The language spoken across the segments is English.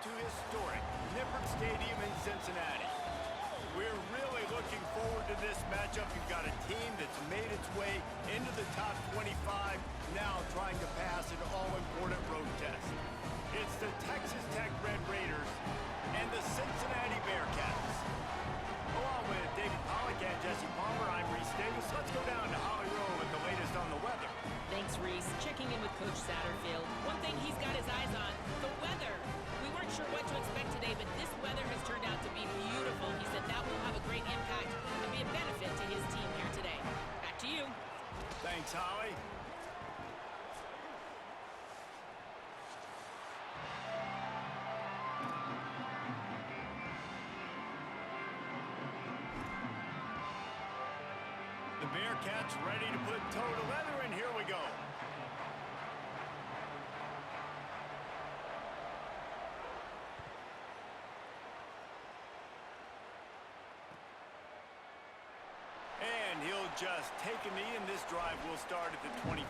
to historic Nippert Stadium in Cincinnati. We're really looking forward to this matchup. You've got a team that's made its way into the top 25, now trying to pass an all-important road test. It's the Texas Tech Red Raiders and the Cincinnati Bearcats. Along with David Pollack and Jesse Palmer, I'm Reese Davis. Let's go down to Holly Rowe with the latest on the weather. Thanks, Reese. Checking in with Coach Satterfield. One thing he's got his eyes on, the weather. We weren't sure what to expect today, but this weather has turned out to be beautiful. He said that will have a great impact and be a benefit to his team here today. Back to you. Thanks, Holly. The Bearcats ready to put toe to leather, and here we go. And he'll just take a knee, and this drive will start at the 25.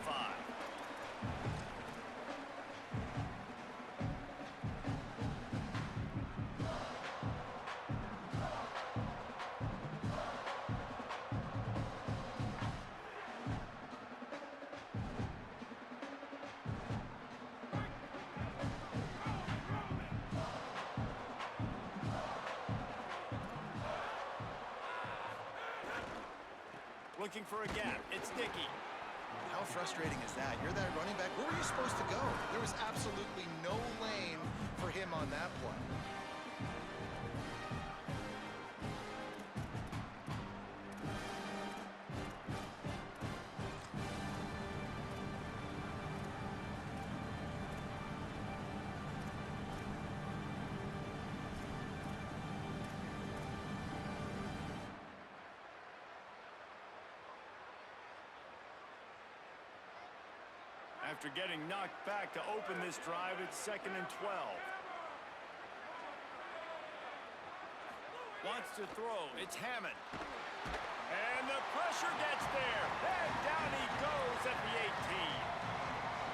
Looking for a gap. It's Dickey. How frustrating is that? You're that running back. Where were you supposed to go? There was absolutely no lane for him on that play. After getting knocked back to open this drive, it's 2nd and 12. Wants to throw. It's Hammond. And the pressure gets there. And down he goes at the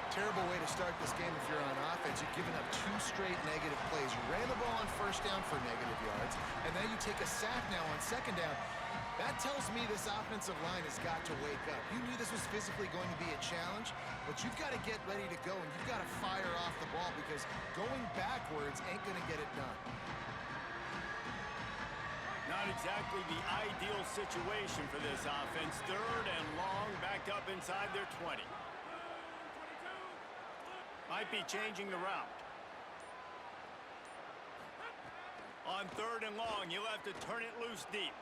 18. Terrible way to start this game if you're on offense. You've given up 2 straight negative plays. You ran the ball on first down for negative yards, and then you take a sack now on second down. That tells me this offensive line has got to wake up. You knew this was physically going to be a challenge, but you've got to get ready to go, and you've got to fire off the ball because going backwards ain't going to get it done. Not exactly the ideal situation for this offense. 3rd and long, backed up inside their 20. Might be changing the route. On 3rd and long, you'll have to turn it loose deep.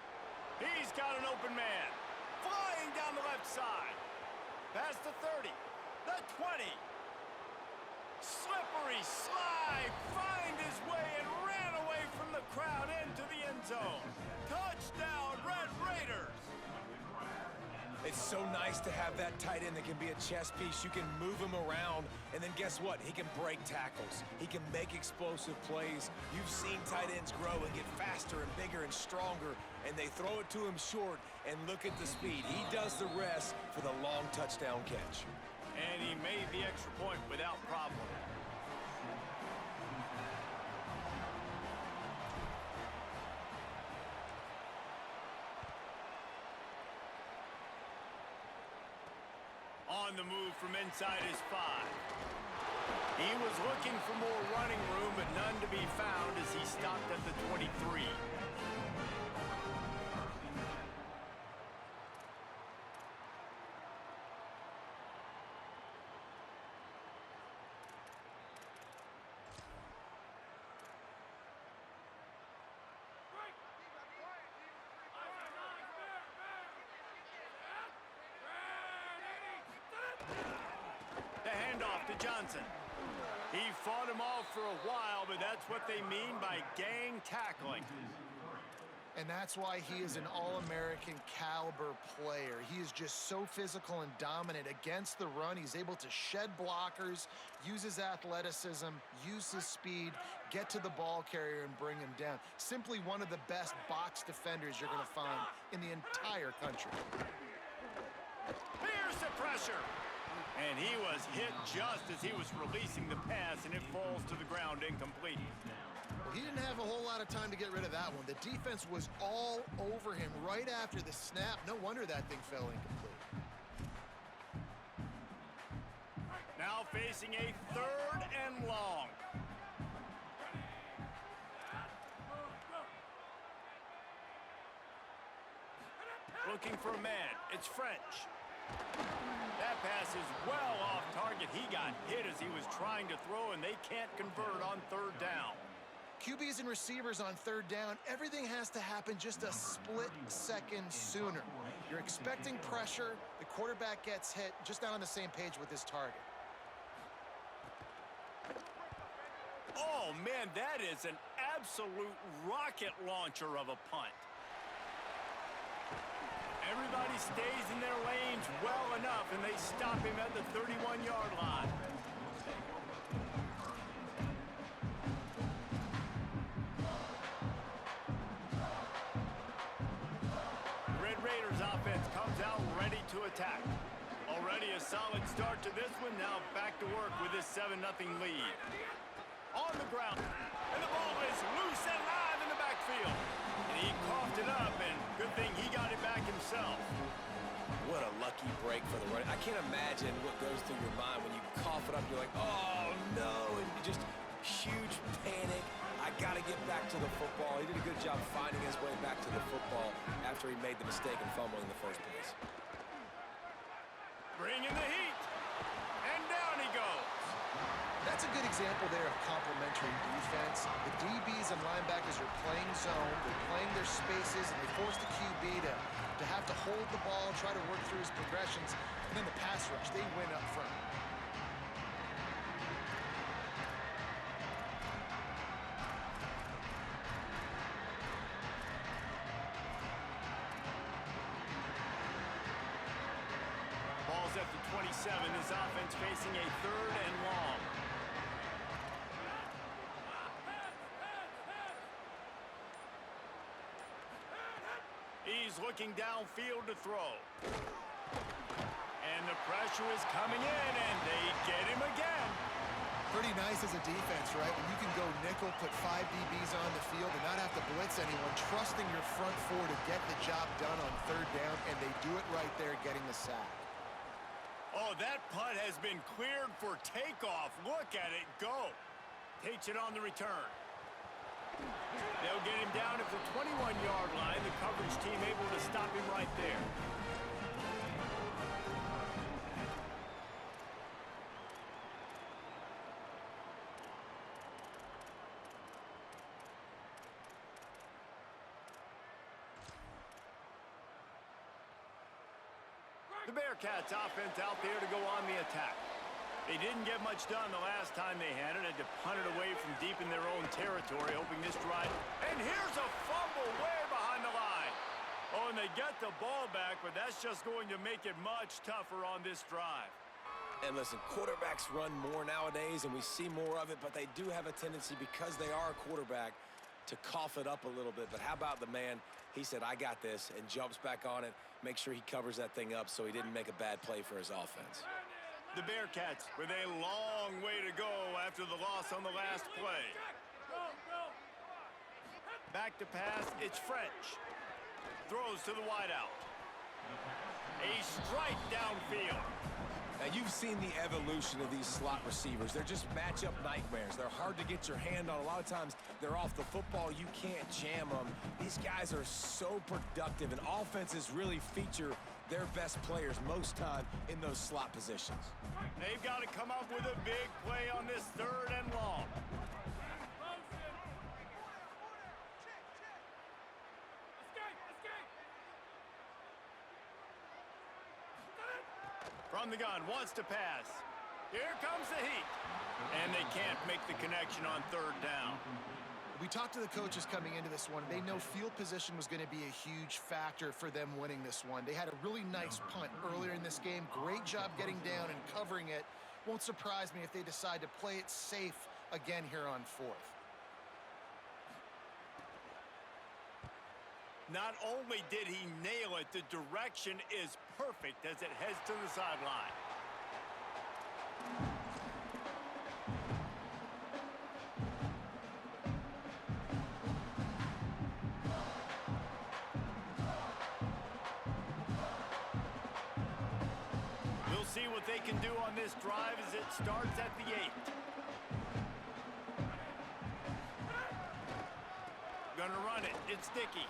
He's got an open man. Flying down the left side. Past the 30. The 20. Slippery slide. Find his way and ran away from the crowd into the end zone. Touchdown, Red Raiders. It's so nice to have that tight end that can be a chess piece. You can move him around, and then guess what? He can break tackles. He can make explosive plays. You've seen tight ends grow and get faster and bigger and stronger, and they throw it to him short, and look at the speed. He does the rest for the long touchdown catch. And he made the extra point without problem. On the move from inside his 5. He was looking for more running room, but none to be found as he stopped at the 23. The handoff to Johnson. He fought him off for a while, but that's what they mean by gang tackling. And that's why he is an All-American caliber player. He is just so physical and dominant against the run. He's able to shed blockers, use his athleticism, use his speed, get to the ball carrier and bring him down. Simply one of the best box defenders you're going to find in the entire country. Here's the pressure. And he was hit just as he was releasing the pass, and it falls to the ground incomplete. Well, he didn't have a whole lot of time to get rid of that one. The defense was all over him right after the snap. No wonder that thing fell incomplete. Now facing a 3rd and long. Looking for a man. It's French. That pass is well off target. He got hit as he was trying to throw, and they can't convert on 3rd down. QBs and receivers on 3rd down, everything has to happen just a split second sooner. You're expecting pressure. The quarterback gets hit, just not on the same page with his target. Oh, man, that is an absolute rocket launcher of a punt. Everybody stays in their lanes well enough, and they stop him at the 31-yard line. The Red Raiders offense comes out ready to attack. Already a solid start to this one. Now back to work with this 7-0 lead. On the ground, and the ball is loose and live in the backfield. And he coughed it up, and good thing he got it back himself. What a lucky break for the running. I can't imagine what goes through your mind when you cough it up. You're like, oh, no, and just huge panic. I got to get back to the football. He did a good job finding his way back to the football after he made the mistake and fumbling in the first place. Bringing the heat, and down he goes. That's a good example there of complementary defense. The DBs and linebackers are playing zone, they're playing their spaces, and they force the QB to have to hold the ball, try to work through his progressions, and then the pass rush, they win up front. Ball's at the 27. This offense facing a 3rd and long. He's looking downfield to throw. And the pressure is coming in, and they get him again. Pretty nice as a defense, right? When you can go nickel, put 5 DBs on the field and not have to blitz anyone, trusting your front 4 to get the job done on 3rd down, and they do it right there, getting the sack. Oh, that punt has been cleared for takeoff. Look at it go. Takes it on the return. They'll get him down at the 21-yard line. The coverage team able to stop him right there. The Bearcats offense out there to go on the attack. They didn't get much done the last time they had it. Had to punt it away from deep in their own territory, hoping this drive. And here's a fumble way behind the line. Oh, and they get the ball back, but that's just going to make it much tougher on this drive. And listen, quarterbacks run more nowadays, and we see more of it, but they do have a tendency, because they are a quarterback, to cough it up a little bit. But how about the man? He said, I got this, and jumps back on it, make sure he covers that thing up so he didn't make a bad play for his offense. The Bearcats with a long way to go after the loss on the last play. Back to pass, it's French. Throws to the wideout. A strike downfield. Now, you've seen the evolution of these slot receivers. They're just matchup nightmares. They're hard to get your hand on. A lot of times, they're off the football. You can't jam them. These guys are so productive, and offenses really feature their best players most time in those slot positions. They've got to come up with a big play on this 3rd and long. From the gun, wants to pass. Here comes the heat. And they can't make the connection on 3rd down. We talked to the coaches coming into this one. They know field position was going to be a huge factor for them winning this one. They had a really nice punt earlier in this game. Great job getting down and covering it. Won't surprise me if they decide to play it safe again here on 4th. Not only did he nail it, the direction is perfect as it heads to the sideline. they can do on this drive as it starts at the 8. Gonna run it. It's Dickey.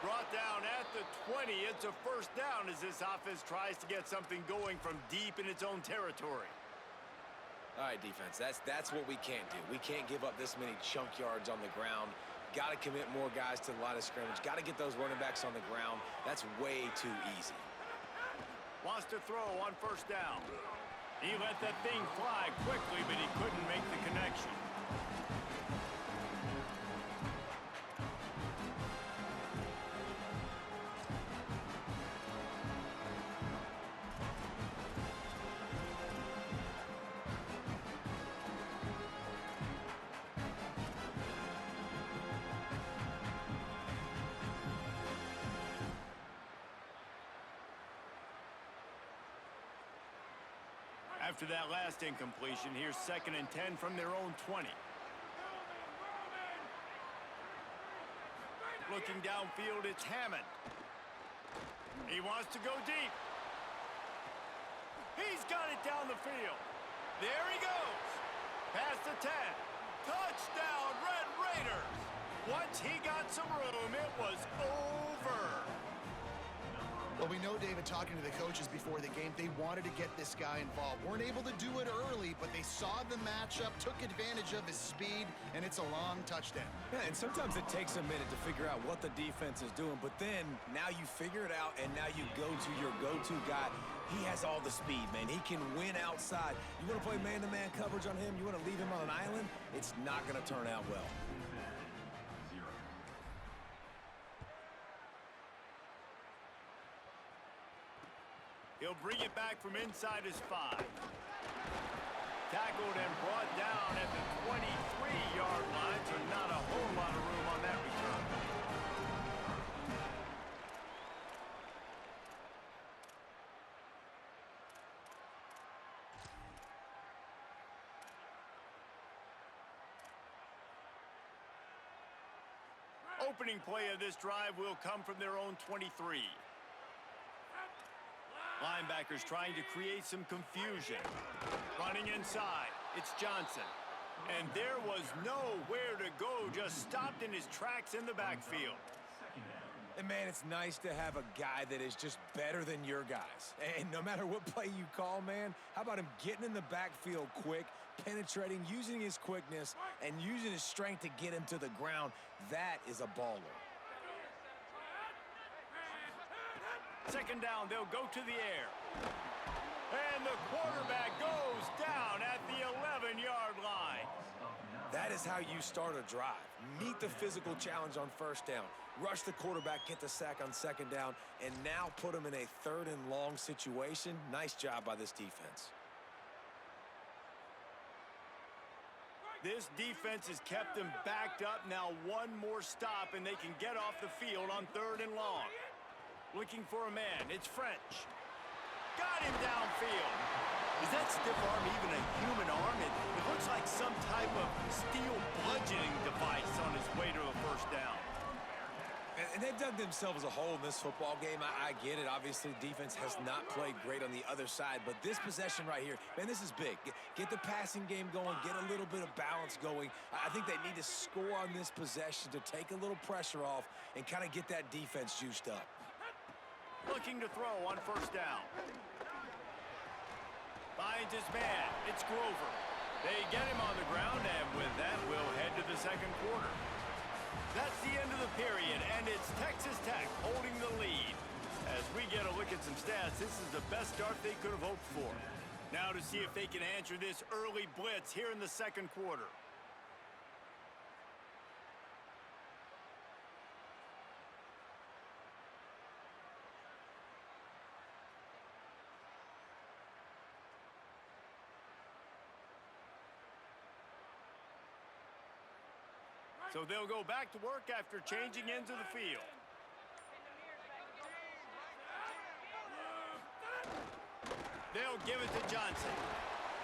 Brought down at the 20. It's a first down as this offense tries to get something going from deep in its own territory. All right, defense, that's what we can't do. We can't give up this many chunk yards on the ground. Got to commit more guys to the line of scrimmage. Got to get those running backs on the ground. That's way too easy. Wants to throw on first down. He let that thing fly quickly, but he couldn't make the connection. After that last incompletion, here's 2nd and 10 from their own 20. Looking downfield, it's Hammond. He wants to go deep. He's got it down the field. There he goes. Past the 10. Touchdown, Red Raiders. Once he got some room, it was over. Well, we know, David, talking to the coaches before the game, they wanted to get this guy involved. Weren't able to do it early, but they saw the matchup, took advantage of his speed, and it's a long touchdown. Yeah, and sometimes it takes a minute to figure out what the defense is doing, but then now you figure it out, and now you go to your go-to guy. He has all the speed, man. He can win outside. You want to play man-to-man coverage on him? You want to leave him on an island? It's not going to turn out well. He'll bring it back from inside his 5. Tackled and brought down at the 23-yard line, so not a whole lot of room on that return. Opening play of this drive will come from their own 23. Linebackers trying to create some confusion. Running inside, it's Johnson. And there was nowhere to go, just stopped in his tracks in the backfield. And, man, it's nice to have a guy that is just better than your guys. And no matter what play you call, man, how about him getting in the backfield quick, penetrating, using his quickness, and using his strength to get him to the ground? That is a baller. 2nd down, they'll go to the air. And the quarterback goes down at the 11-yard line. That is how you start a drive. Meet the physical challenge on first down. Rush the quarterback, get the sack on 2nd down, and now put him in a 3rd and long situation. Nice job by this defense. This defense has kept them backed up. Now one more stop, and they can get off the field on 3rd and long. Looking for a man. It's French. Got him downfield. Is that stiff arm even a human arm? It looks like some type of steel bludgeoning device on his way to a first down. And they've dug themselves a hole in this football game. I get it. Obviously, defense has not played great on the other side. But this possession right here, man, this is big. Get the passing game going. Get a little bit of balance going. I think they need to score on this possession to take a little pressure off and kind of get that defense juiced up. Looking to throw on first down. Finds his man. It's Grover. They get him on the ground, and with that, we'll head to the 2nd quarter. That's the end of the period, and it's Texas Tech holding the lead. As we get a look at some stats, this is the best start they could have hoped for. Now to see if they can answer this early blitz here in the 2nd quarter. So they'll go back to work after changing into the field. They'll give it to Johnson.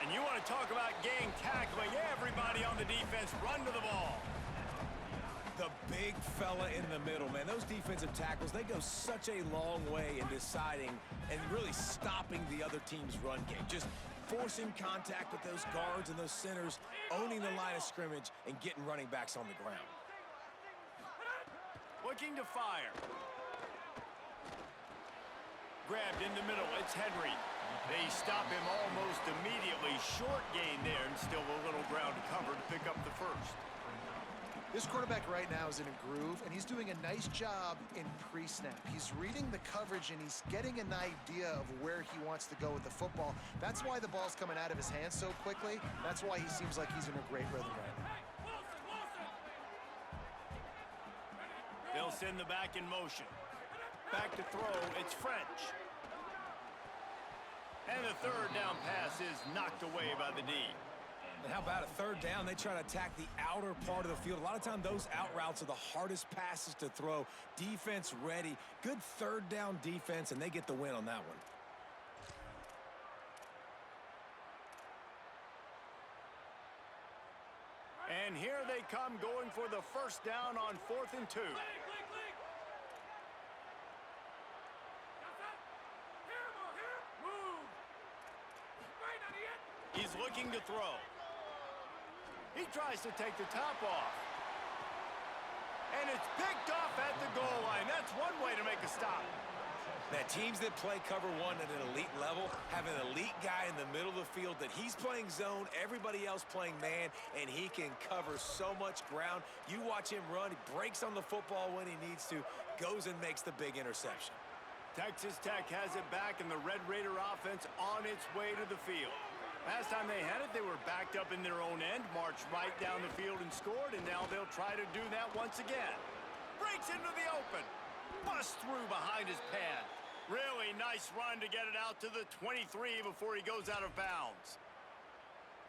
And you want to talk about gang tackling. Everybody on the defense run to the ball. The big fella in the middle, man. Those defensive tackles, they go such a long way in deciding and really stopping the other team's run game. Just forcing contact with those guards and those centers, owning the line of scrimmage, and getting running backs on the ground. Looking to fire. Grabbed in the middle, it's Henry. They stop him almost immediately. Short gain there, and still a little ground to cover to pick up the first. This quarterback right now is in a groove, and he's doing a nice job in pre-snap. He's reading the coverage, and he's getting an idea of where he wants to go with the football. That's why the ball's coming out of his hands so quickly. That's why he seems like he's in a great rhythm right now. They'll send the back in motion. Back to throw, it's French. And the third down pass is knocked away by the D. And how about a third down? They try to attack the outer part of the field. A lot of times those out routes are the hardest passes to throw. Defense ready. Good third down defense, and they get the win on that one. And here they come going for the first down on 4th and 2. He's looking to throw. He tries to take the top off. And it's picked off at the goal line. That's one way to make a stop. Now, teams that play cover one at an elite level have an elite guy in the middle of the field that he's playing zone, everybody else playing man, and he can cover so much ground. You watch him run, he breaks on the football when he needs to, goes and makes the big interception. Texas Tech has it back, and the Red Raider offense on its way to the field. Last time they had it, they were backed up in their own end, marched right down the field and scored, and now they'll try to do that once again. Breaks into the open. Busts through behind his pad. Really nice run to get it out to the 23 before he goes out of bounds.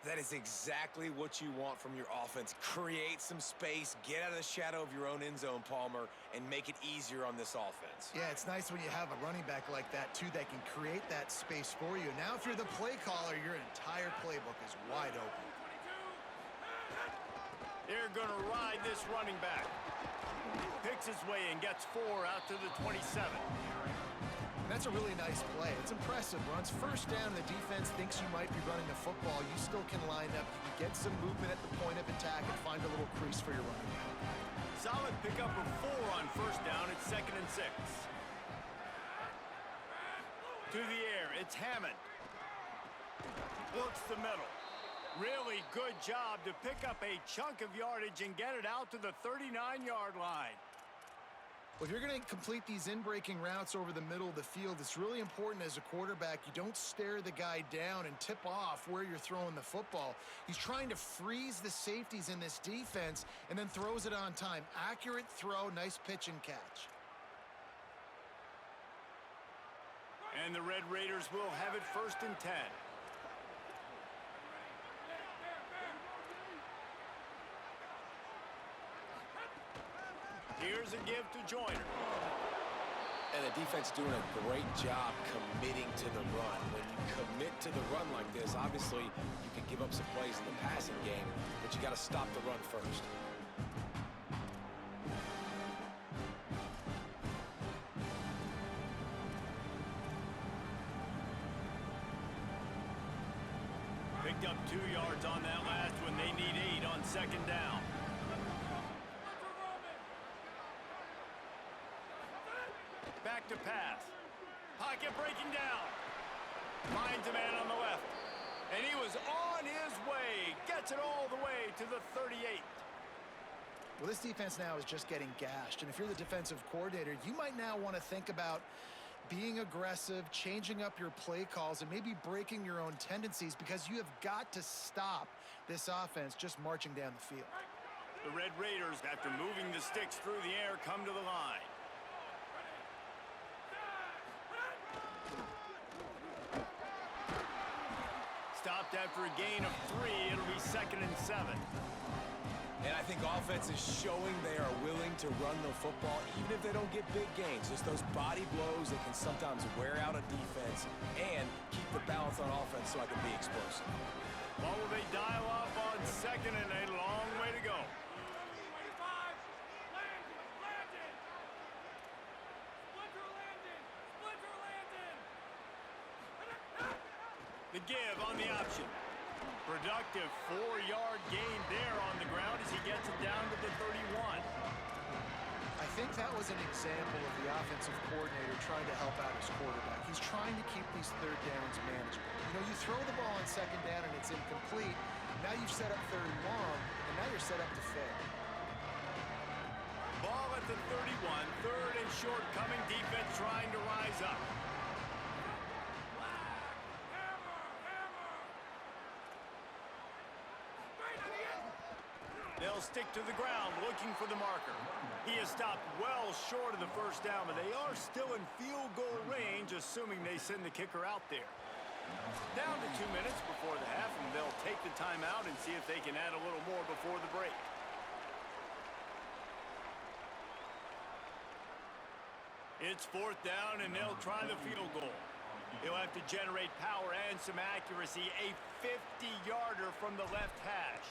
That is exactly what you want from your offense. Create some space, get out of the shadow of your own end zone, Palmer, and make it easier on this offense. Yeah, it's nice when you have a running back like that, too, that can create that space for you. Now, if you're the play caller, your entire playbook is wide open. They're going to ride this running back. Picks his way and gets 4 out to the 27. And that's a really nice play. It's impressive. Runs first down, and the defense thinks you might be running the football. You still can line up. You can get some movement at the point of attack and find a little crease for your running back. Solid pickup of 4 on first down. It's 2nd and 6. To the air, it's Hammond. Looks the middle. Really good job to pick up a chunk of yardage and get it out to the 39-yard line. Well, if you're going to complete these in-breaking routes over the middle of the field, it's really important as a quarterback you don't stare the guy down and tip off where you're throwing the football. He's trying to freeze the safeties in this defense and then throws it on time. Accurate throw, nice pitch and catch. And the Red Raiders will have it 1st and 10. Here's a give to Joyner. And the defense doing a great job committing to the run. When you commit to the run like this, obviously you can give up some plays in the passing game, but you got to stop the run first. Picked up 2 yards on that last one. They need 8 on 2nd down. Back to pass. Pocket breaking down. Finds a man on the left. And he was on his way. Gets it all the way to the 38. Well, this defense now is just getting gashed. And if you're the defensive coordinator, you might now want to think about being aggressive, changing up your play calls, and maybe breaking your own tendencies because you have got to stop this offense just marching down the field. The Red Raiders, after moving the sticks through the air, come to the line. Stopped after a gain of 3. It'll be 2nd and 7. And I think offense is showing they are willing to run the football, even if they don't get big gains. Just those body blows that can sometimes wear out a defense and keep the balance on offense so I can be explosive. What will they dial up on 2nd and a long way to go? give on the option. Productive 4-yard gain there on the ground as he gets it down to the 31. I think that was an example of the offensive coordinator trying to help out his quarterback. He's trying to keep these third downs manageable. You know, you throw the ball on second down and it's incomplete. Now you've set up third and long, and now you're set up to fail. Ball at the 31, third and short coming. Defense trying to rise up. They'll stick to the ground looking for the marker. He is stopped well short of the first down, but they are still in field goal range, assuming they send the kicker out there. Down to 2 minutes before the half, and they'll take the timeout and see if they can add a little more before the break. It's fourth down, and they'll try the field goal. He'll have to generate power and some accuracy. A 50-yarder from the left hash.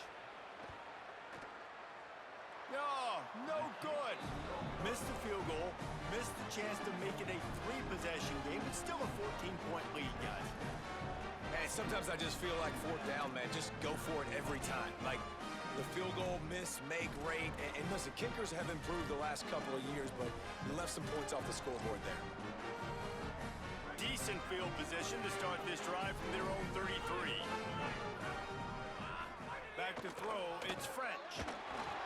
No good. Missed the field goal, missed the chance to make it a 3-possession game, but still a 14-point lead, guys. Man, sometimes I just feel like fourth down, man. Just go for it every time. Like, the field goal miss, make rate. And listen, kickers have improved the last couple of years, but you left some points off the scoreboard there. Decent field position to start this drive from their own 33. Back to throw, it's French.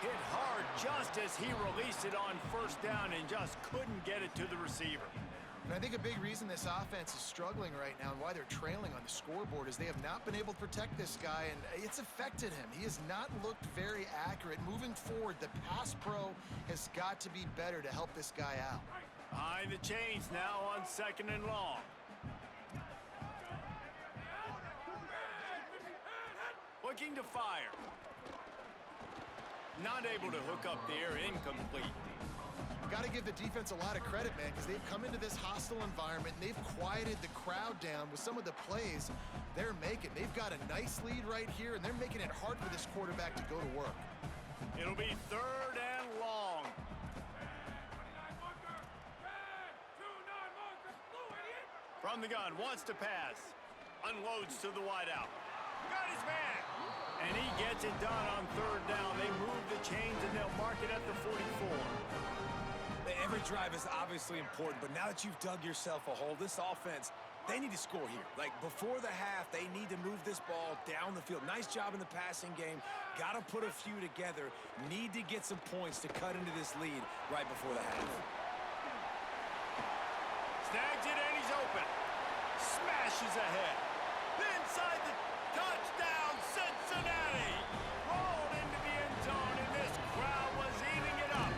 Hit hard just as he released it on first down and just couldn't get it to the receiver. And I think a big reason this offense is struggling right now and why they're trailing on the scoreboard is they have not been able to protect this guy, and it's affected him. He has not looked very accurate. Moving forward, the pass pro has got to be better to help this guy out. Behind the chains now on second and long. Looking to fire. Not able to hook up there, incomplete. Got to give the defense a lot of credit, man, because they've come into this hostile environment and they've quieted the crowd down with some of the plays they're making. They've got a nice lead right here, and they're making it hard for this quarterback to go to work. It'll be third and long. From the gun, wants to pass. Unloads to the wideout. Got his man. And he gets it done on third down. They move the chains and they'll mark it at the 44. Every drive is obviously important, but now that you've dug yourself a hole, this offense, they need to score here. Like, before the half, they need to move this ball down the field. Nice job in the passing game. Got to put a few together. Need to get some points to cut into this lead right before the half. Snags it and he's open. Smashes ahead. Inside the touchdown, Cincinnati. Rolled into the end zone, and this crowd was eating it up.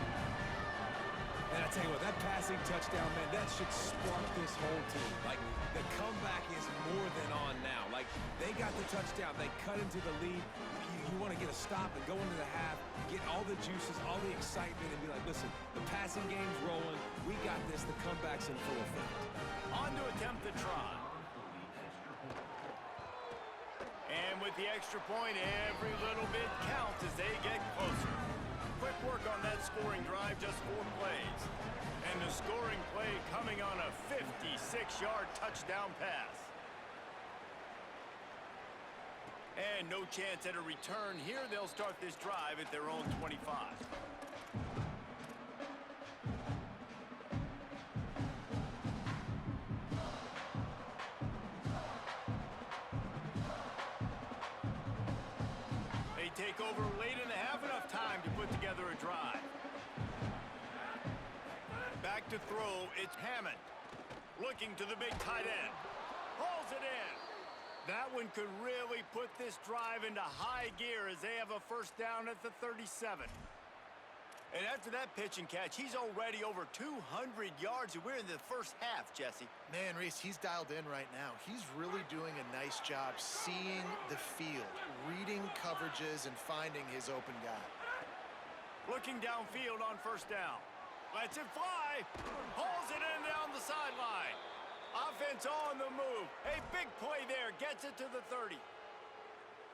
And I tell you what, that passing touchdown, man, that should spark this whole team. Like, the comeback is more than on now. Like, they got the touchdown. They cut into the lead. You want to get a stop and go into the half, get all the juices, all the excitement, and be like, listen, the passing game's rolling. We got this. The comeback's in full effect. On to attempt the try. And with the extra point, every little bit counts as they get closer. Quick work on that scoring drive, just 4 plays. And the scoring play coming on a 56-yard touchdown pass. And no chance at a return here. They'll start this drive at their own 25. They take over late in the half, enough time to put together a drive. Back to throw, it's Hammond. Looking to the big tight end. Pulls it in. That one could really put this drive into high gear as they have a first down at the 37. And after that pitch and catch, he's already over 200 yards, and we're in the first half, Jesse. Man, Reese, he's dialed in right now. He's really doing a nice job seeing the field, reading coverages, and finding his open guy. Looking downfield on first down. Lets it fly. Pulls it in down the sideline. Offense on the move. A big play there. Gets it to the 30.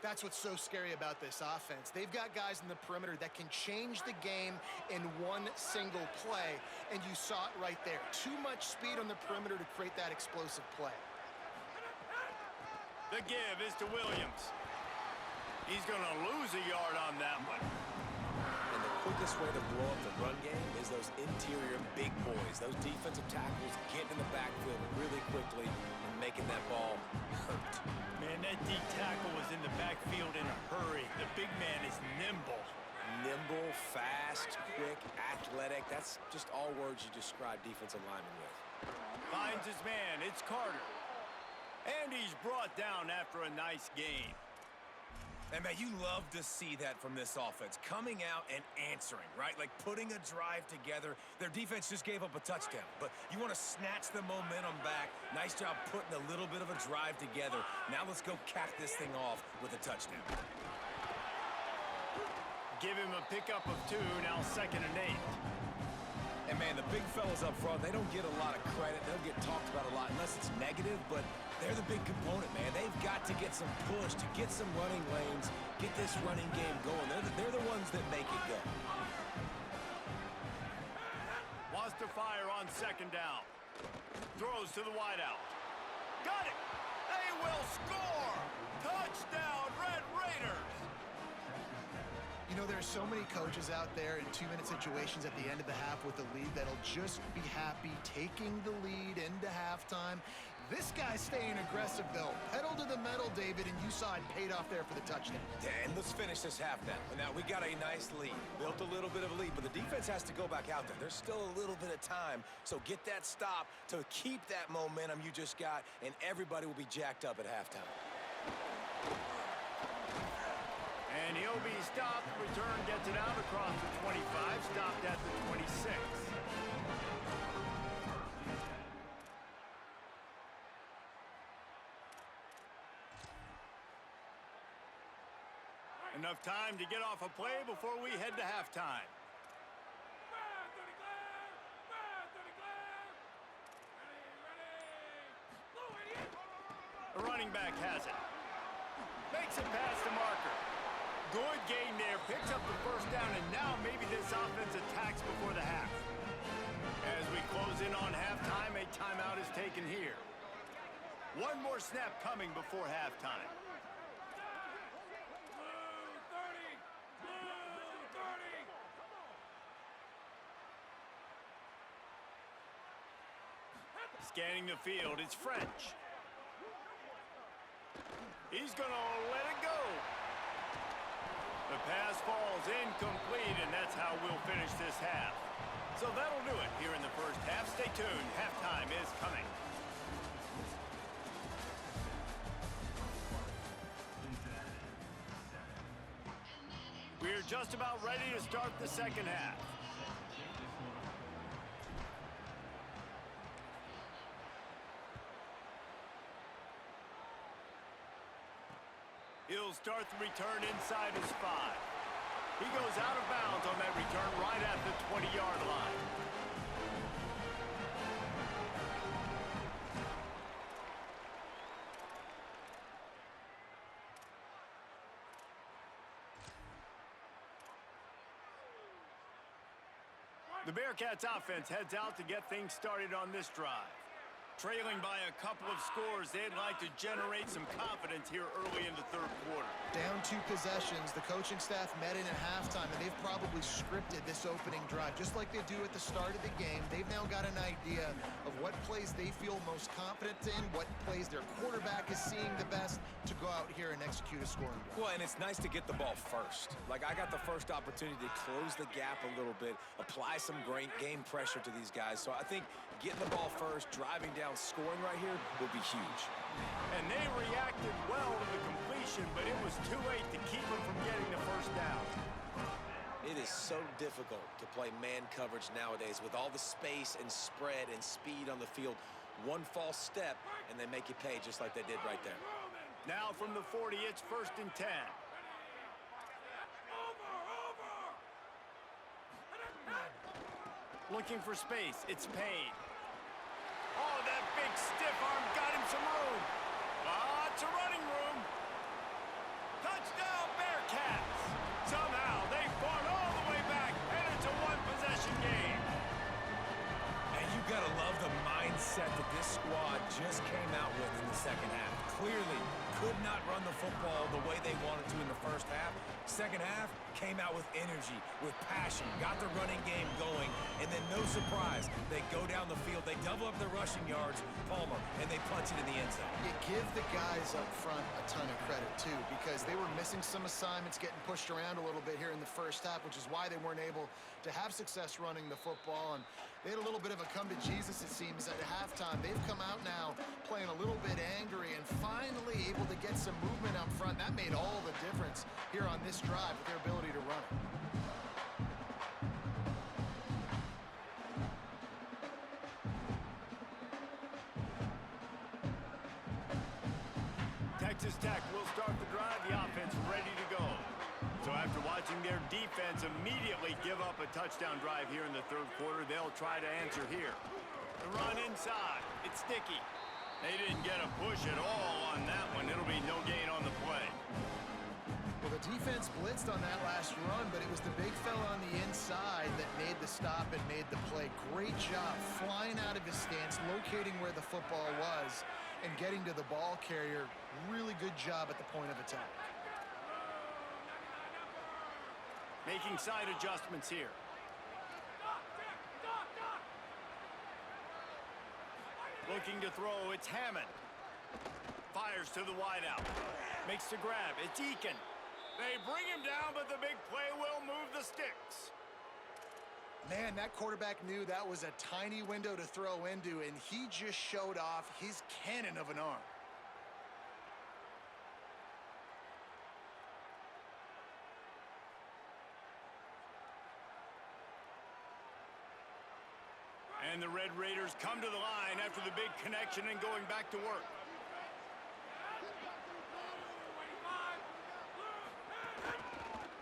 That's what's so scary about this offense. They've got guys in the perimeter that can change the game in one single play, and you saw it right there. Too much speed on the perimeter to create that explosive play. The give is to Williams. He's going to lose a yard on that one. And the quickest way to blow up the run game is those interior big boys. Those defensive tackles getting in the backfield really quickly and making that ball hurt. Man, that D tackle was in the backfield in a hurry. The big man is nimble. Nimble, fast, quick, athletic. That's just all words you describe defensive linemen with. Finds his man. It's Carter. And he's brought down after a nice gain. And, man, you love to see that from this offense. Coming out and answering, right? Like putting a drive together. Their defense just gave up a touchdown. But you want to snatch the momentum back. Nice job putting a little bit of a drive together. Now let's go cap this thing off with a touchdown. Give him a pickup of 2, now 2nd and 8. And, man, the big fellas up front, they don't get a lot of credit. They'll get talked about a lot unless it's negative, but they're the big component, man. They've got to get some push, to get some running lanes, get this running game going. They're the ones that make it go. Wants to fire on 2nd down. Throws to the wideout. Got it! They will score! Touchdown, Red Raiders! You know, there are so many coaches out there in 2-minute situations at the end of the half with a lead that'll just be happy taking the lead into halftime. This guy's staying aggressive, though. Pedal to the metal, David, and you saw it paid off there for the touchdown. And let's finish this half now. Now, we got a nice lead. Built a little bit of a lead, but the defense has to go back out there. There's still a little bit of time, so get that stop to keep that momentum you just got, and everybody will be jacked up at halftime. And he'll be stopped. Return gets it out across the 25, stopped at the 26. Enough time to get off a play before we head to halftime. The running back has it. Makes it past the marker. Good gain there, picks up the 1st down, and now maybe this offense attacks before the half. As we close in on halftime, a timeout is taken here. One more snap coming before halftime. Scanning the field, it's French. He's gonna let it go. The pass falls incomplete, and that's how we'll finish this half. So that'll do it here in the first half. Stay tuned. Halftime is coming. We're just about ready to start the second half. He'll start the return inside his 5. He goes out of bounds on that return right at the 20-yard line. The Bearcats offense heads out to get things started on this drive. Trailing by a couple of scores, they'd like to generate some confidence here early in the 3rd quarter. Down 2 possessions, the coaching staff met in at halftime, and they've probably scripted this opening drive. Just like they do at the start of the game, they've now got an idea of what plays they feel most confident in, what plays their quarterback is seeing the best to go out here and execute a scoring drive. Well, and it's nice to get the ball first. Like, I got the first opportunity to close the gap a little bit, apply some great game pressure to these guys. So I think getting the ball first, driving down, scoring right here will be huge. And they reacted well to the completion, but it was too late to keep them from getting the 1st down. It is so difficult to play man coverage nowadays with all the space and spread and speed on the field. One false step, and they make you pay just like they did right there. Now from the 40, it's 1st and 10. Looking for space, it's Payne. Oh, that big stiff arm got him some room. Lots of running room. Touchdown, Bearcats. Somehow they fought all the way back, and it's a 1-possession game. And you gotta love the mindset that this squad just came out with in the second half. Clearly could not run the football the way they wanted to in the first half. Second half came out with energy, with passion, got the running game going, and then no surprise, they go down the field, they double up their rushing yards, Palmer, and they punch it in the end zone. You give the guys up front a ton of credit, too, because they were missing some assignments, getting pushed around a little bit here in the first half, which is why they weren't able to have success running the football. And they had a little bit of a come to Jesus, it seems, at halftime. They've come out now playing a little bit angry and finally able to get some movement up front. That made all the difference here on this drive with their ability to run it. Texas Tech will start the drive. The offense ready to go. So after watching their defense immediately give up a touchdown drive here in the third quarter, they'll try to answer here. The run inside. It's sticky. They didn't get a push at all on that one. It'll be no gain on the play. Well, the defense blitzed on that last run, but it was the big fella on the inside that made the stop and made the play. Great job flying out of his stance, locating where the football was, and getting to the ball carrier. Really good job at the point of attack. Making side adjustments here. Looking to throw, it's Hammond. Fires to the wideout. Makes the grab, it's Eakin. They bring him down, but the big play will move the sticks. Man, that quarterback knew that was a tiny window to throw into, and he just showed off his cannon of an arm. And the Red Raiders come to the line after the big connection and going back to work.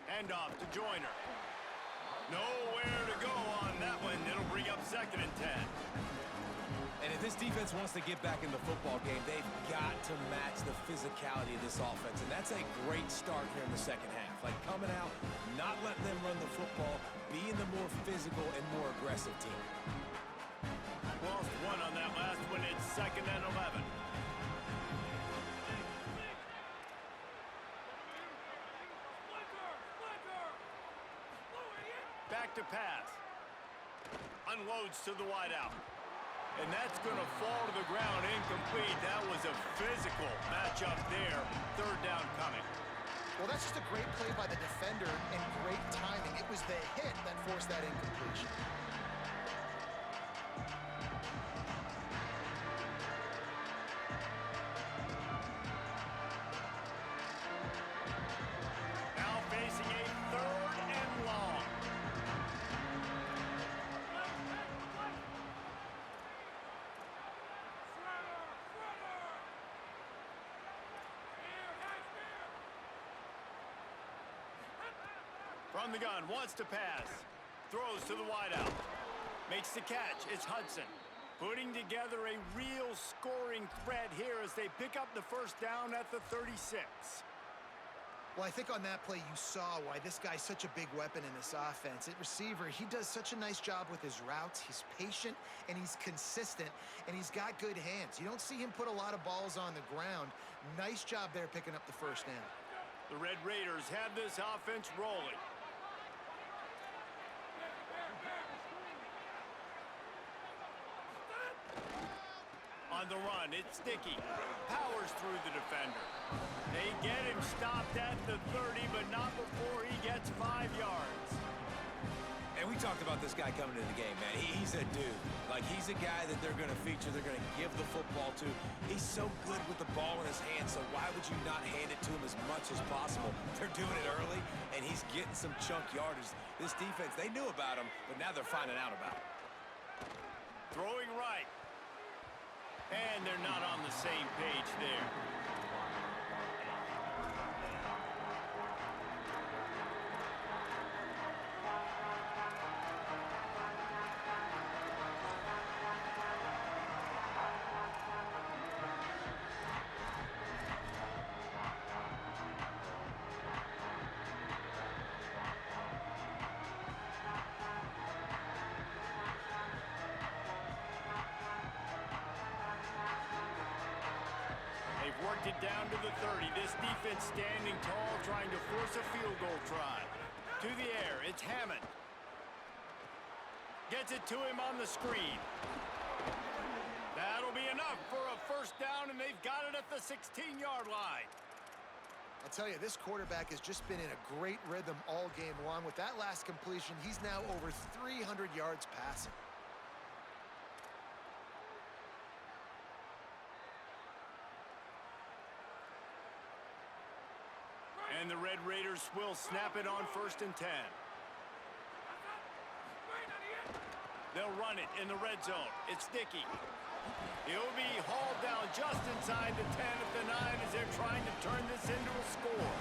Handoff to Joyner. Nowhere to go on that one. It'll bring up 2nd and 10. And if this defense wants to get back in the football game, they've got to match the physicality of this offense. And that's a great start here in the second half. Like coming out, not letting them run the football, being the more physical and more aggressive team. Lost one on that last one. It's 2nd and 11. Back to pass. Unloads to the wideout. And that's going to fall to the ground incomplete. That was a physical matchup there. 3rd down coming. Well, that's just a great play by the defender and great timing. It was the hit that forced that incompletion. Now facing a 3rd and long. From the gun, wants to pass. Throws to the wideout. Makes the catch. It's Hudson. Putting together a real scoring threat here as they pick up the 1st down at the 36. Well, I think on that play you saw why this guy's such a big weapon in this offense. At receiver, he does such a nice job with his routes. He's patient, and he's consistent, and he's got good hands. You don't see him put a lot of balls on the ground. Nice job there picking up the 1st down. The Red Raiders have this offense rolling. On the run, it's Sticky. Powers through the defender. They get him stopped at the 30, but not before he gets 5 yards. And we talked about this guy coming into the game, man. He's a dude. Like, he's a guy that they're going to feature, they're going to give the football to. He's so good with the ball in his hands, so why would you not hand it to him as much as possible? They're doing it early, and he's getting some chunk yardage. This defense, they knew about him, but now they're finding out about him. Throwing right. And they're not on the same page there. worked it down to the 30. This defense standing tall, trying to force a field goal try. To the air, it's Hammond. Gets it to him on the screen. That'll be enough for a first down, and they've got it at the 16-yard line. I'll tell you, this quarterback has just been in a great rhythm all game long. With that last completion, he's now over 300 yards passing. And the Red Raiders will snap it on 1st and 10. They'll run it in the red zone. It's Dickey. He'll be hauled down just inside the 10 at the 9 as they're trying to turn this into a score.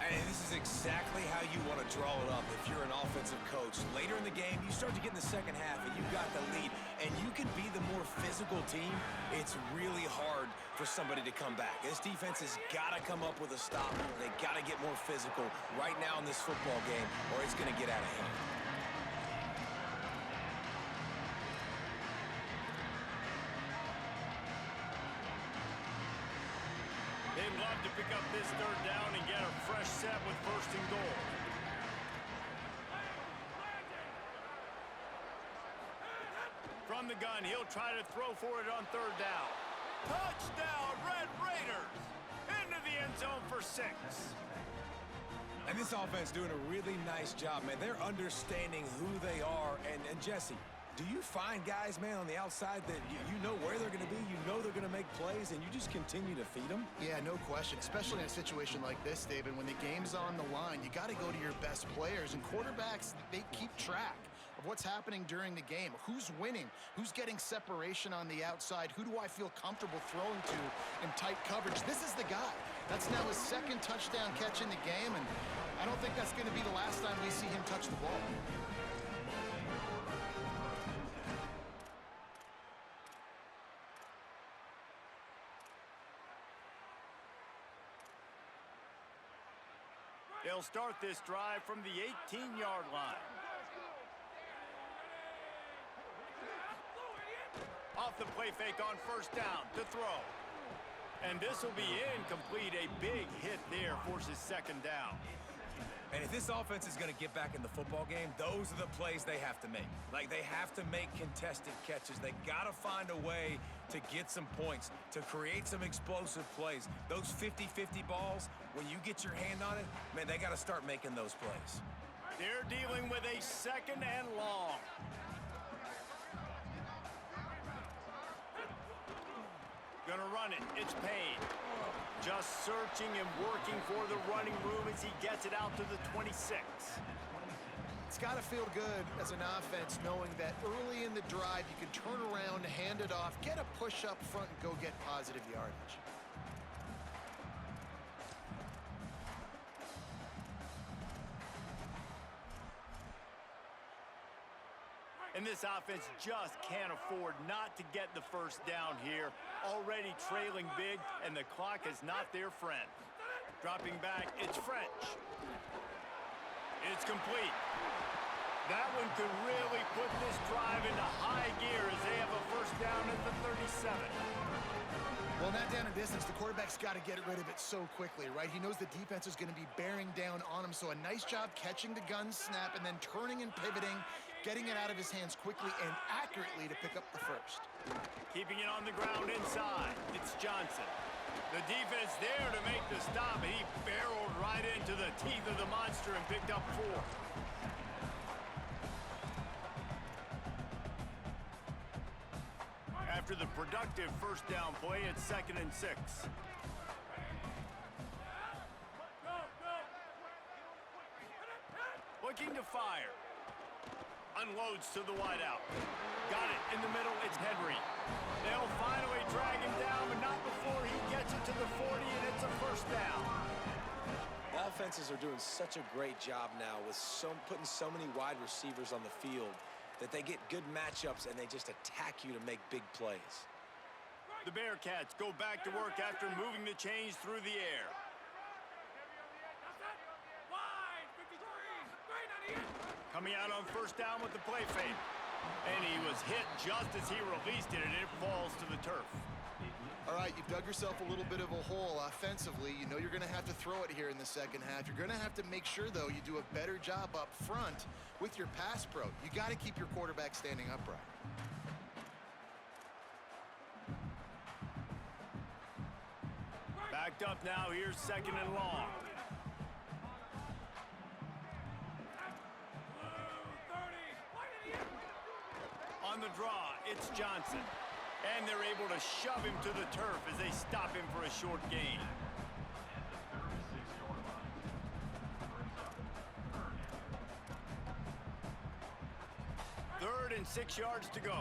And this is exactly how you want to draw it up if you're an offensive coach. Later in the game, you start to get in the second half and you got the lead, and you can be the more physical team. It's really hard for somebody to come back. This defense has got to come up with a stop. They got to get more physical right now in this football game, or it's going to get out of hand. They'd love to pick up this 3rd down and get a fresh set with 1st and goal. From the gun, he'll try to throw for it on 3rd down. Touchdown, Red Raiders! Into the end zone for 6. And this offense doing a really nice job, man. They're understanding who they are. And Jesse, do you find guys, man, on the outside that you know where they're going to be, you know they're going to make plays, and you just continue to feed them? Yeah, no question, especially in a situation like this, David. When the game's on the line, you got to go to your best players, and quarterbacks, they keep track of what's happening during the game. Who's winning? Who's getting separation on the outside? Who do I feel comfortable throwing to in tight coverage? This is the guy. That's now his 2nd touchdown catch in the game, and I don't think that's going to be the last time we see him touch the ball. They'll start this drive from the 18-yard line. Off the play fake on 1st down to throw. And this will be incomplete. A big hit there forces 2nd down. And if this offense is going to get back in the football game, those are the plays they have to make. Like, they have to make contested catches. They got to find a way to get some points, to create some explosive plays. Those 50-50 balls, when you get your hand on it, man, they got to start making those plays. They're dealing with a 2nd and long. Gonna run it. It's Payne. Just searching and working for the running room as he gets it out to the 26. It's got to feel good as an offense knowing that early in the drive you can turn around, hand it off, get a push up front, and go get positive yardage. And this offense just can't afford not to get the 1st down here. Already trailing big, and the clock is not their friend. Dropping back, it's French. It's complete. That one could really put this drive into high gear as they have a 1st down at the 37. Well, not down in distance, the quarterback's got to get rid of it so quickly, right? He knows the defense is going to be bearing down on him, so a nice job catching the gun snap and then turning and pivoting, getting it out of his hands quickly and accurately to pick up the 1st. Keeping it on the ground inside, it's Johnson. The defense there to make the stop, and he barreled right into the teeth of the monster and picked up 4. After the productive 1st down play, it's 2nd and 6. Looking to fire. Unloads to the wideout. Got it in the middle, it's Henry. They'll finally drag him down, but not before he gets it to the 40, and it's a 1st down. Offenses are doing such a great job now with putting so many wide receivers on the field that they get good matchups and they just attack you to make big plays. The Bearcats go back to work after moving the chains through the air. Coming out on 1st down with the play fake. And he was hit just as he released it, and it falls to the turf. All right, you've dug yourself a little bit of a hole offensively. You know you're going to have to throw it here in the second half. You're going to have to make sure, though, you do a better job up front with your pass pro. You got to keep your quarterback standing upright. Backed up now. Here's second and long. On the draw, it's Johnson. And they're able to shove him to the turf as they stop him for a short gain. Third and 6 yards to go.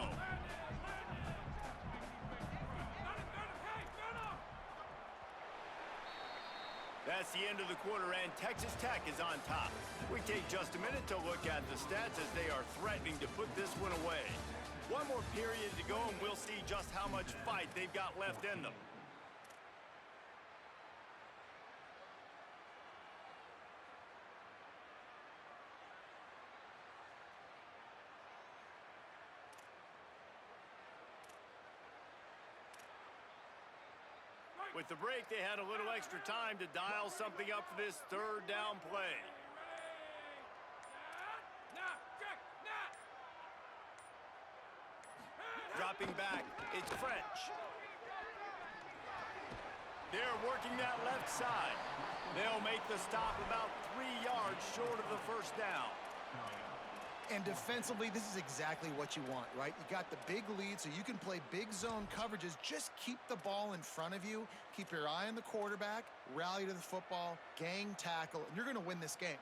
That's the end of the quarter, and Texas Tech is on top. We take just a minute to look at the stats as they are threatening to put this one away. One more period to go, and we'll see just how much fight they've got left in them. With the break, they had a little extra time to dial something up for this third down play. Dropping back, it's French. They're working that left side. They'll make the stop about 3 yards short of the first down. And defensively, this is exactly what you want, right? You got the big lead, so you can play big zone coverages. Just keep the ball in front of you. Keep your eye on the quarterback, rally to the football, gang tackle, and you're going to win this game.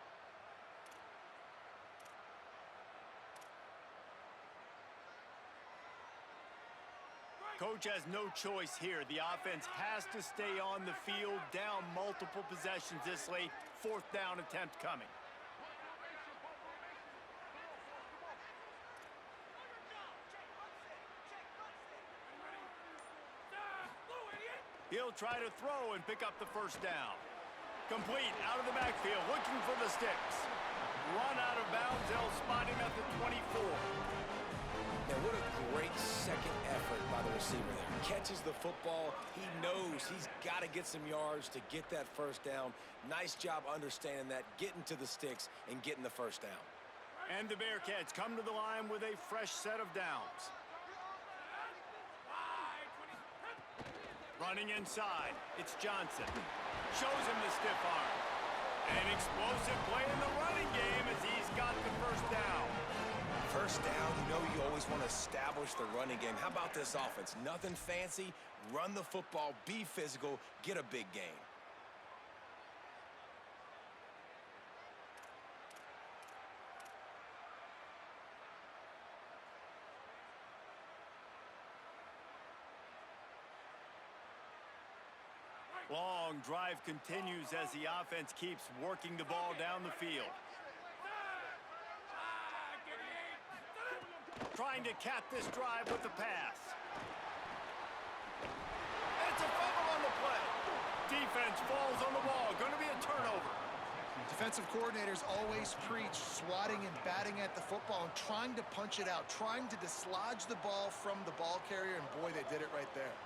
Coach has no choice here. The offense has to stay on the field, down multiple possessions this late. Fourth down attempt coming. He'll try to throw and pick up the first down. Complete out of the backfield, looking for the sticks. Run out of bounds, they'll spot him at the 24. Now, what a great second effort by the receiver there. Catches the football. He knows he's got to get some yards to get that first down. Nice job understanding that, getting to the sticks and getting the first down. And the Bearcats come to the line with a fresh set of downs. Running inside, it's Johnson. Shows him the stiff arm. An explosive play in the running game as he's got the first down. First down, you know you always want to establish the running game. How about this offense? Nothing fancy. Run the football, be physical, get a big gain. Long drive continues as the offense keeps working the ball down the field. Trying to cap this drive with the pass. It's a fumble on the play. Defense falls on the ball. Going to be a turnover. Defensive coordinators always preach swatting and batting at the football and trying to punch it out, trying to dislodge the ball from the ball carrier, and boy, they did it right there.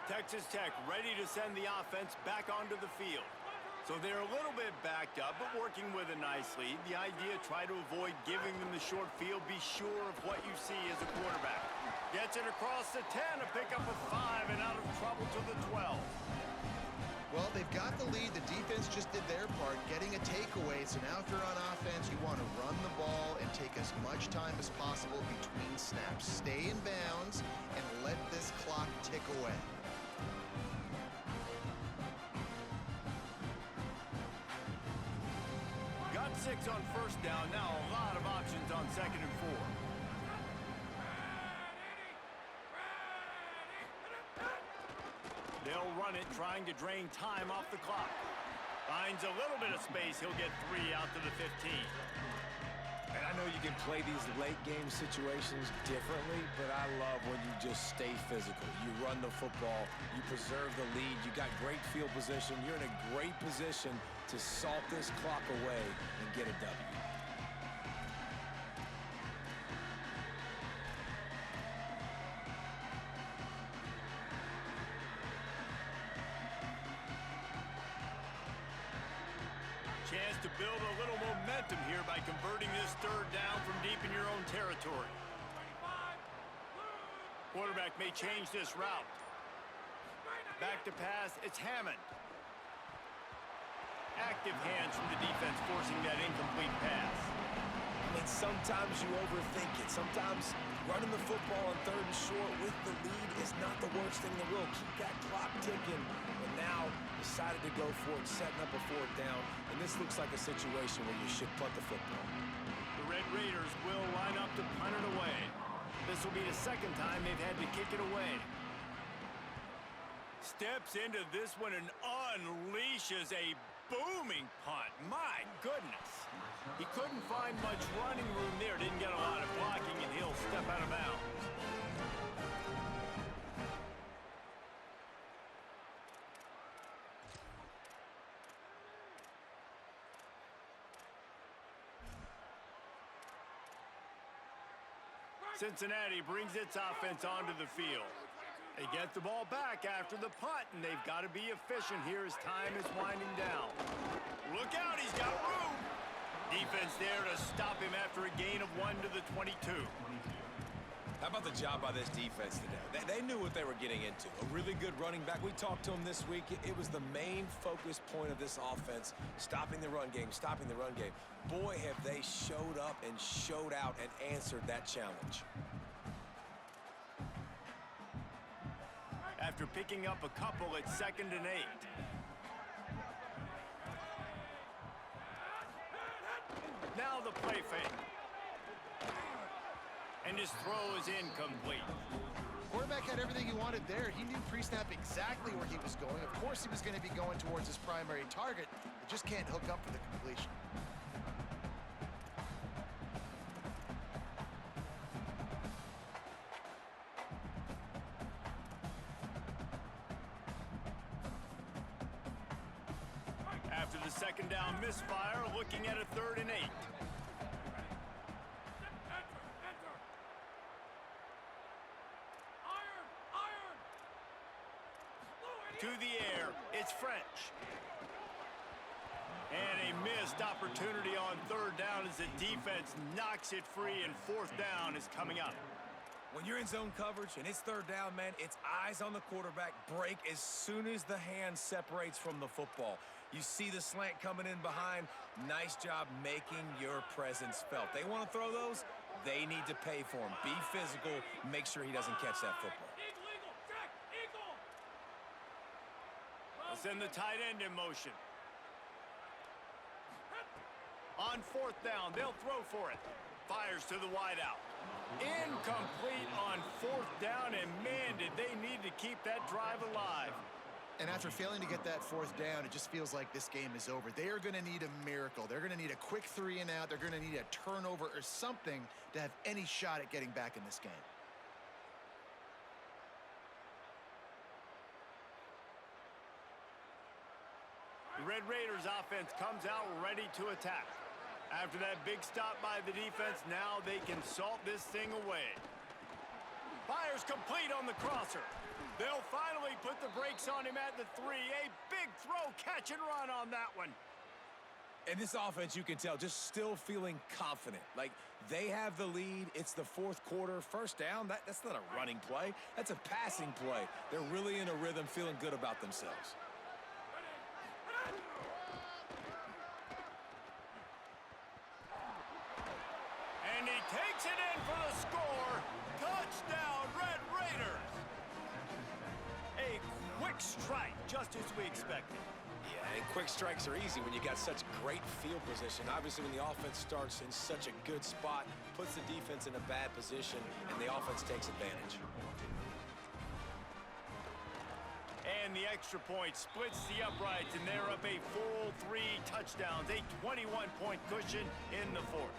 Texas Tech ready to send the offense back onto the field. So they're a little bit backed up, but working with a nice lead. The idea, try to avoid giving them the short field. Be sure of what you see as a quarterback. Gets it across the 10, a pickup of 5, and out of trouble to the 12. Well, they've got the lead. The defense just did their part, getting a takeaway. So now if you're on offense, you want to run the ball and take as much time as possible between snaps. Stay in bounds and let this clock tick away. Got 6 on first down. Now a lot of options on second and 4. They'll run it, trying to drain time off the clock. Finds a little bit of space. He'll get 3 out to the 15. And I know you can play these late game situations differently, but I love when you just stay physical. You run the football, you preserve the lead, you got great field position, you're in a great position to salt this clock away and get a W. Chance to build a little momentum here by converting this third down from deep in your own territory. Quarterback may change this route. Back to pass, it's Hammond. Active hands from the defense forcing that incomplete pass. I mean, sometimes you overthink it. Sometimes running the football on 3rd and short with the lead is not the worst thing in the world. Keep that clock ticking. And now decided to go for it, setting up a 4th down. And this looks like a situation where you should punt the football. The Red Raiders will line up to punt it away. This will be the 2nd time they've had to kick it away. Steps into this one and unleashes a booming punt. My goodness. He couldn't find much running room there. Didn't get a lot of blocking, and he'll step out of bounds. Cincinnati brings its offense onto the field. They get the ball back after the punt, and they've got to be efficient here as time is winding down. Look out, he's got room. Defense there to stop him after a gain of 1 to the 22. How about the job by this defense today? They knew what they were getting into. A really good running back. We talked to him this week. It was the main focus point of this offense, stopping the run game, stopping the run game. Boy, have they showed up and showed out and answered that challenge. After picking up a couple, it's 2nd and 8. Now the play fake. And his throw is incomplete. Quarterback had everything he wanted there. He knew pre-snap exactly where he was going. Of course he was going to be going towards his primary target. But just can't hook up for the completion. After the 2nd down misfire, looking at a 3rd and 8. To the air, it's French. And a missed opportunity on 3rd down as the defense knocks it free, and 4th down is coming up. When you're in zone coverage and it's 3rd down, man, it's eyes on the quarterback, break as soon as the hand separates from the football. You see the slant coming in behind. Nice job making your presence felt. They want to throw those, they need to pay for them. Be physical, make sure he doesn't catch that football. Send the tight end in motion. On 4th down, they'll throw for it. Fires to the wideout. Incomplete on 4th down, and man, did they need to keep that drive alive. And after failing to get that 4th down, it just feels like this game is over. They are going to need a miracle. They're going to need a quick 3 and out. They're going to need a turnover or something to have any shot at getting back in this game. The Red Raiders offense comes out ready to attack. After that big stop by the defense, now they can salt this thing away. Fires complete on the crosser. They'll finally put the brakes on him at the 3. A big throw, catch and run on that one. And this offense, you can tell, just still feeling confident. Like, they have the lead. It's the 4th quarter. 1st down, that's not a running play. That's a passing play. They're really in a rhythm, feeling good about themselves. And he takes it in for the score. Touchdown, Red Raiders. A quick strike, just as we expected. Yeah, and quick strikes are easy when you got such great field position. Obviously, when the offense starts in such a good spot, puts the defense in a bad position, and the offense takes advantage. And the extra point splits the uprights, and they're up a full 3 touchdowns, a 21-point cushion in the 4th.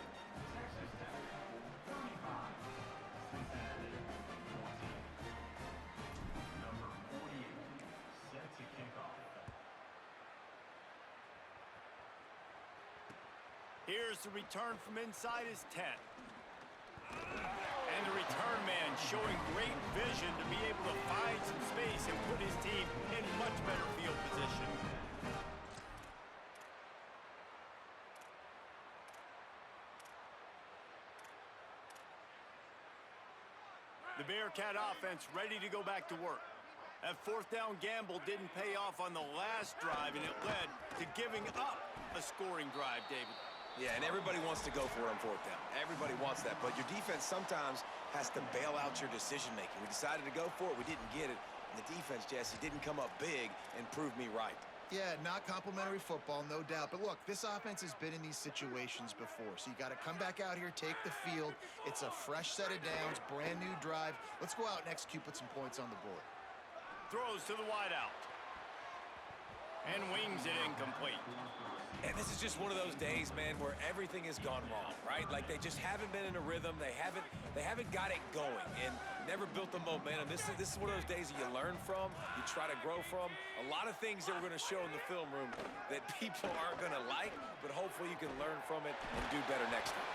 Here's the return from inside his 10. And the return man showing great vision to be able to find some space and put his team in much better field position. The Bearcat offense ready to go back to work. That fourth down gamble didn't pay off on the last drive, and it led to giving up a scoring drive, David. Yeah, and everybody wants to go for it on fourth down. Everybody wants that, but your defense sometimes has to bail out your decision-making. We decided to go for it. We didn't get it. And the defense, Jesse, didn't come up big and prove me right. Yeah, not complimentary football, no doubt. But look, this offense has been in these situations before, so you got to come back out here, take the field. It's a fresh set of downs, brand new drive. Let's go out and execute, put some points on the board. Throws to the wideout. And wings it incomplete. And this is just one of those days, man, where everything has gone wrong, right? Like they just haven't been in a rhythm. They haven't got it going and never built the momentum. This is one of those days that you learn from, you try to grow from. A lot of things that we're going to show in the film room that people aren't going to like, but hopefully you can learn from it and do better next time.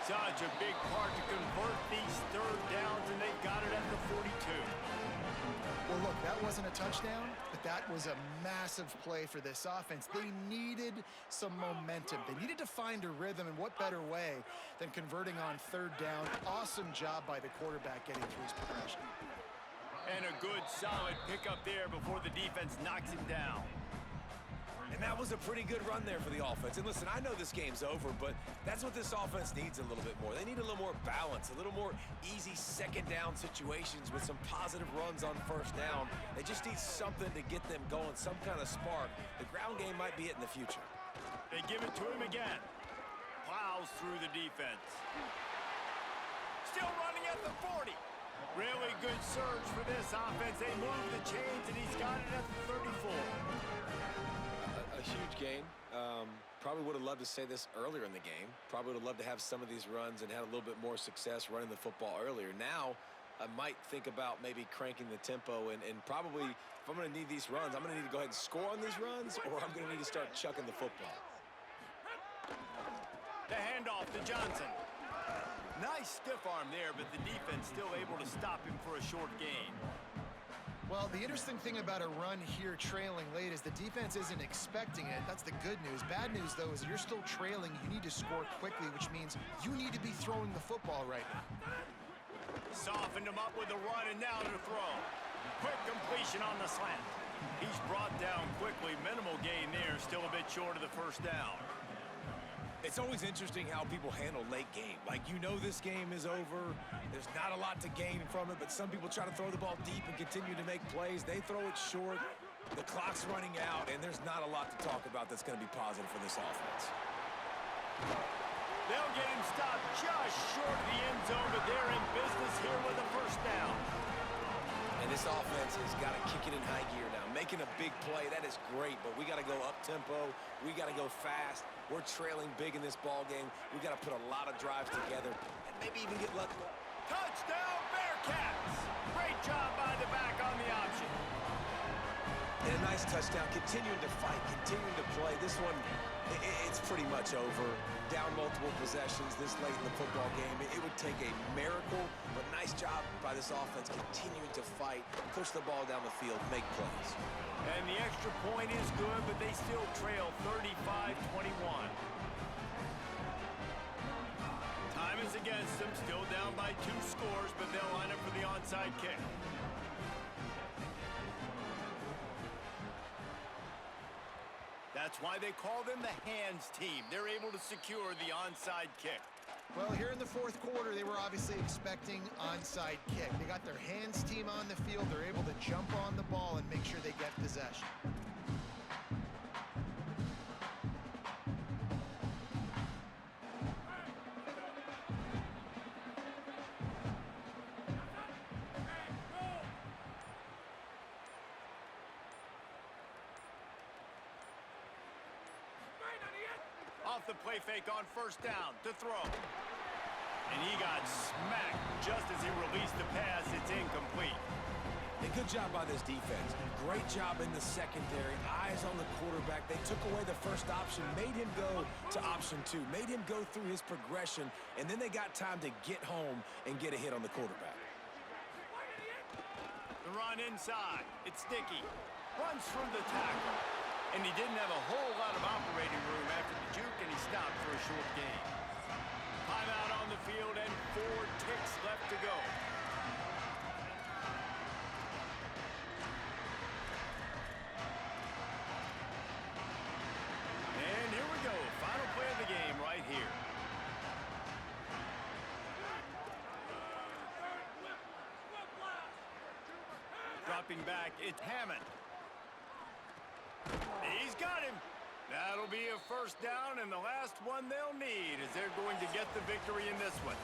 Such a big part to convert these third downs, and they got it at the 42. Well, look, that wasn't a touchdown, but that was a massive play for this offense. They needed some momentum. They needed to find a rhythm, and what better way than converting on third down. Awesome job by the quarterback getting through his progression. And a good, solid pickup there before the defense knocks him down. And that was a pretty good run there for the offense. And listen, I know this game's over, but that's what this offense needs a little bit more. They need a little more balance, a little more easy second down situations with some positive runs on first down. They just need something to get them going, some kind of spark. The ground game might be it in the future. They give it to him again. Plows through the defense. Still running at the 40. Really good surge for this offense. They move the chains, and he's got it at the 34. A huge game. Probably would have loved to say this earlier in the game. Probably would have loved to have some of these runs and had a little bit more success running the football earlier. Now, I might think about maybe cranking the tempo and probably, if I'm going to need these runs, I'm going to need to go ahead and score on these runs, or I'm going to need to start chucking the football. The handoff to Johnson. Nice stiff arm there, but the defense still able to stop him for a short gain. Well, the interesting thing about a run here trailing late is the defense isn't expecting it. That's the good news. Bad news, though, is you're still trailing. You need to score quickly, which means you need to be throwing the football right now. Softened him up with a run, and now to throw. Quick completion on the slant. He's brought down quickly. Minimal gain there, still a bit short of the first down. It's always interesting how people handle late game. Like, you know this game is over. There's not a lot to gain from it, but some people try to throw the ball deep and continue to make plays. They throw it short. The clock's running out, and there's not a lot to talk about that's going to be positive for this offense. They'll get him stopped just short of the end zone, but they're in business here with a first down. And this offense has got to kick it in high gear now. Making a big play, that is great, but we got to go up-tempo. We got to go fast. We're trailing big in this ball game. We got to put a lot of drives together and maybe even get lucky. Touchdown, Bearcats! Great job by the back on the option. And a nice touchdown, continuing to fight, continuing to play. This one, it's pretty much over. Down multiple possessions this late in the football game. It would take a miracle, but nice job by this offense continuing to fight, push the ball down the field, make plays. And the extra point is good, but they still trail 35-21. Time is against them, still down by 2 scores, but they'll line up for the onside kick. That's why they call them the hands team. They're able to secure the onside kick. Well, here in the fourth quarter, they were obviously expecting onside kick. They got their hands team on the field. They're able to jump on the ball and make sure they get possession. Off the play fake on first down to throw. And he got smacked just as he released the pass. It's incomplete. A good job by this defense. Great job in the secondary. Eyes on the quarterback. They took away the first option, made him go to option 2, made him go through his progression, and then they got time to get home and get a hit on the quarterback. The run inside. It's Dickey. Runs through the tackle. And he didn't have a whole lot of operating room after the juke, and he stopped for a short gain. Timeout on the field and 4 ticks left to go. dropping back. It's Hammond. He's got him. That'll be a first down, and the last one they'll need as they're going to get the victory in this one.